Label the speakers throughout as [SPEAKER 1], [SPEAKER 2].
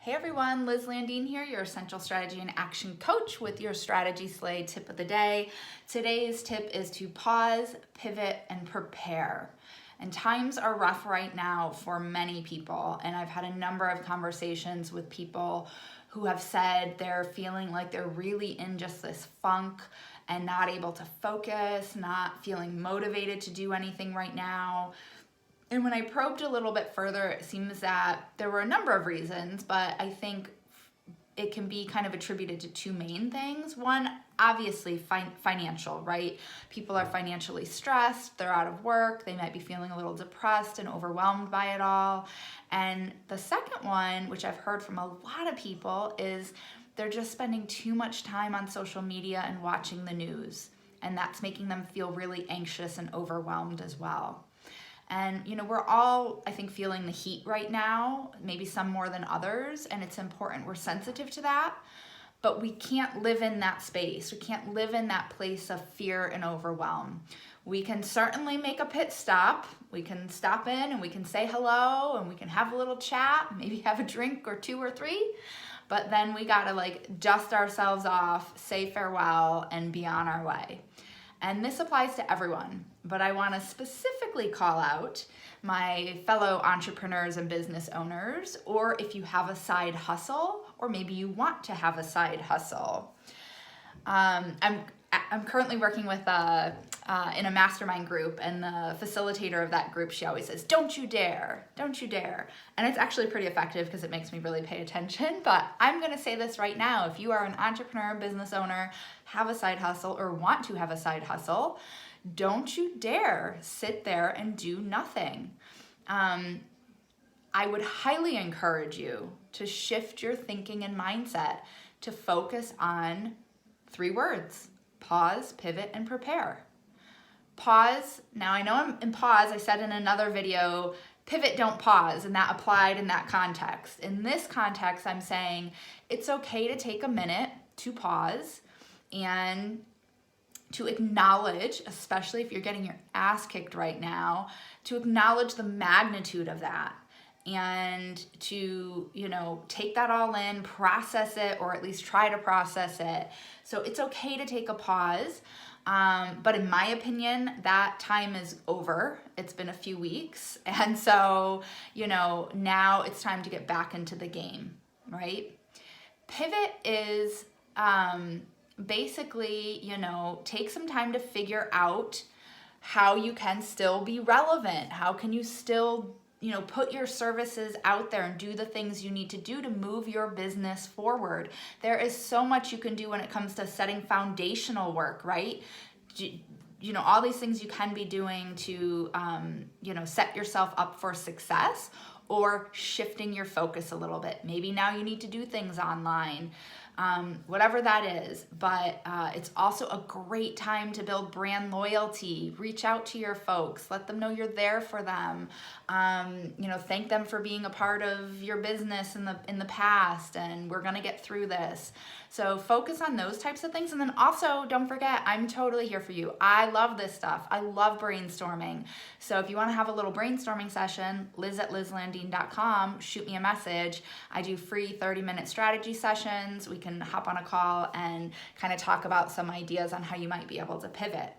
[SPEAKER 1] Hey everyone, Liz Landine here, your Essential Strategy and Action Coach with your Strategy Slay tip of the day. Today's tip is to pause, pivot, and prepare. And times are rough right now for many people, and I've had a number of conversations with people who have said they're feeling like they're really in just this funk and not able to focus, not feeling motivated to do anything right now. And when I probed a little bit further, it seems that there were a number of reasons, but I think it can be kind of attributed to two main things. One, obviously financial, right? People are financially stressed, they're out of work, they might be feeling a little depressed and overwhelmed by it all. And the second one, which I've heard from a lot of people, is they're just spending too much time on social media and watching the news. And that's making them feel really anxious and overwhelmed as well. And, we're all, I think, feeling the heat right now, maybe some more than others, and it's important. We're sensitive to that, but we can't live in that space. We can't live in that place of fear and overwhelm. We can certainly make a pit stop. We can stop in and we can say hello and we can have a little chat, maybe have a drink or two or three, but then we gotta dust ourselves off, say farewell, and be on our way. And this applies to everyone, but I want to specifically call out my fellow entrepreneurs and business owners, or if you have a side hustle, or maybe you want to have a side hustle. I'm currently working with in a mastermind group, and the facilitator of that group, she always says, "Don't you dare, don't you dare." And it's actually pretty effective because it makes me really pay attention. But I'm going to say this right now. If you are an entrepreneur, business owner, have a side hustle, or want to have a side hustle, don't you dare sit there and do nothing. I would highly encourage you to shift your thinking and mindset to focus on 3 words: pause, pivot, and prepare. Pause. Now I know I'm in pause. I said in another video, pivot, don't pause, and that applied in that context. In this context, I'm saying it's okay to take a minute to pause and to acknowledge, especially if you're getting your ass kicked right now, to acknowledge the magnitude of that and to, take that all in, process it, or at least try to process it. So it's okay to take a pause. But in my opinion, that time is over. It's been a few weeks. And so, now it's time to get back into the game, right? Pivot is basically, take some time to figure out how you can still be relevant. How can you still put your services out there and do the things you need to do to move your business forward. There is so much you can do when it comes to setting foundational work, right? All these things you can be doing to, set yourself up for success, or shifting your focus a little bit. Maybe now you need to do things online. Whatever that is, but it's also a great time to build brand loyalty. Reach out to your folks, let them know you're there for them. Thank them for being a part of your business in the past, and we're gonna get through this. So focus on those types of things, and then also don't forget, I'm totally here for you. I love this stuff. I love brainstorming. So if you want to have a little brainstorming session, liz@lizlandine.com, shoot me a message. I do free 30-minute strategy sessions. We can hop on a call and kind of talk about some ideas on how you might be able to pivot.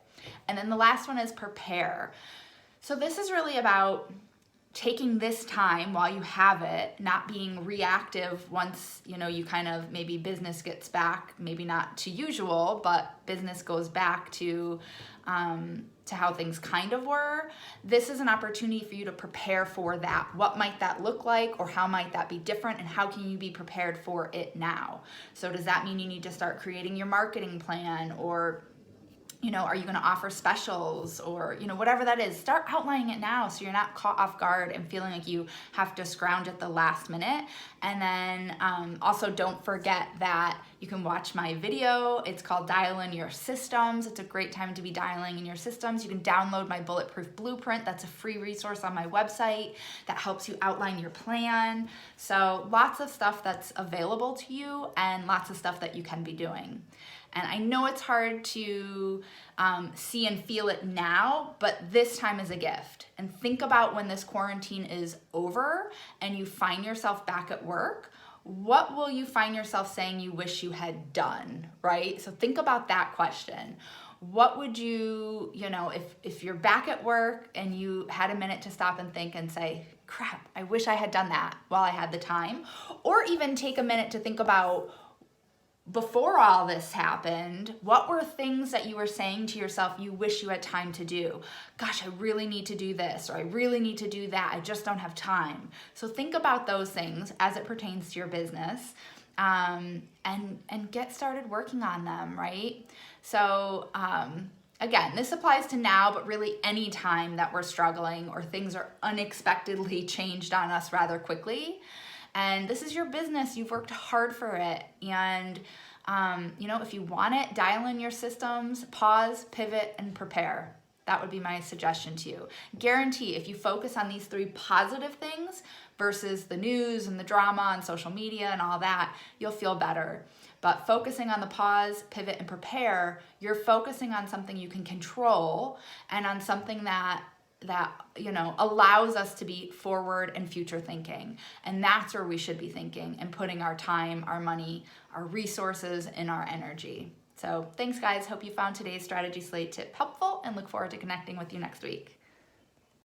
[SPEAKER 1] And then the last one is prepare. So this is really about taking this time while you have it, not being reactive once, you kind of, maybe business gets back, maybe not to usual, but business goes back to how things kind of were. This is an opportunity for you to prepare for that. What might that look like, or how might that be different, and how can you be prepared for it now? So does that mean you need to start creating your marketing plan, or are you going to offer specials, or, whatever that is? Start outlining it now so you're not caught off guard and feeling like you have to scrounge at the last minute. And then also don't forget that you can watch my video. It's called Dial in Your Systems. It's a great time to be dialing in your systems. You can download my Bulletproof Blueprint. That's a free resource on my website that helps you outline your plan. So lots of stuff that's available to you, and lots of stuff that you can be doing. And I know it's hard to see and feel it now, but this time is a gift. And think about when this quarantine is over and you find yourself back at work. what will you find yourself saying you wish you had done, right? So think about that question. What would you, if you're back at work and you had a minute to stop and think and say, crap, I wish I had done that while I had the time. Or even take a minute to think about, before all this happened, what were things that you were saying to yourself you wish you had time to do? Gosh, I really need to do this, or I really need to do that. I just don't have time. So think about those things as it pertains to your business, and get started working on them, right? So again, this applies to now, but really any time that we're struggling or things are unexpectedly changed on us rather quickly. And this is your business. You've worked hard for it. And, if you want it, dial in your systems, pause, pivot, and prepare. That would be my suggestion to you. Guarantee if you focus on these 3 positive things versus the news and the drama on social media and all that, you'll feel better. But focusing on the pause, pivot, and prepare, you're focusing on something you can control and on something that allows us to be forward and future thinking. And that's where we should be thinking and putting our time, our money, our resources, and our energy. So thanks, guys. Hope you found today's Strategy Slate tip helpful and look forward to connecting with you next week.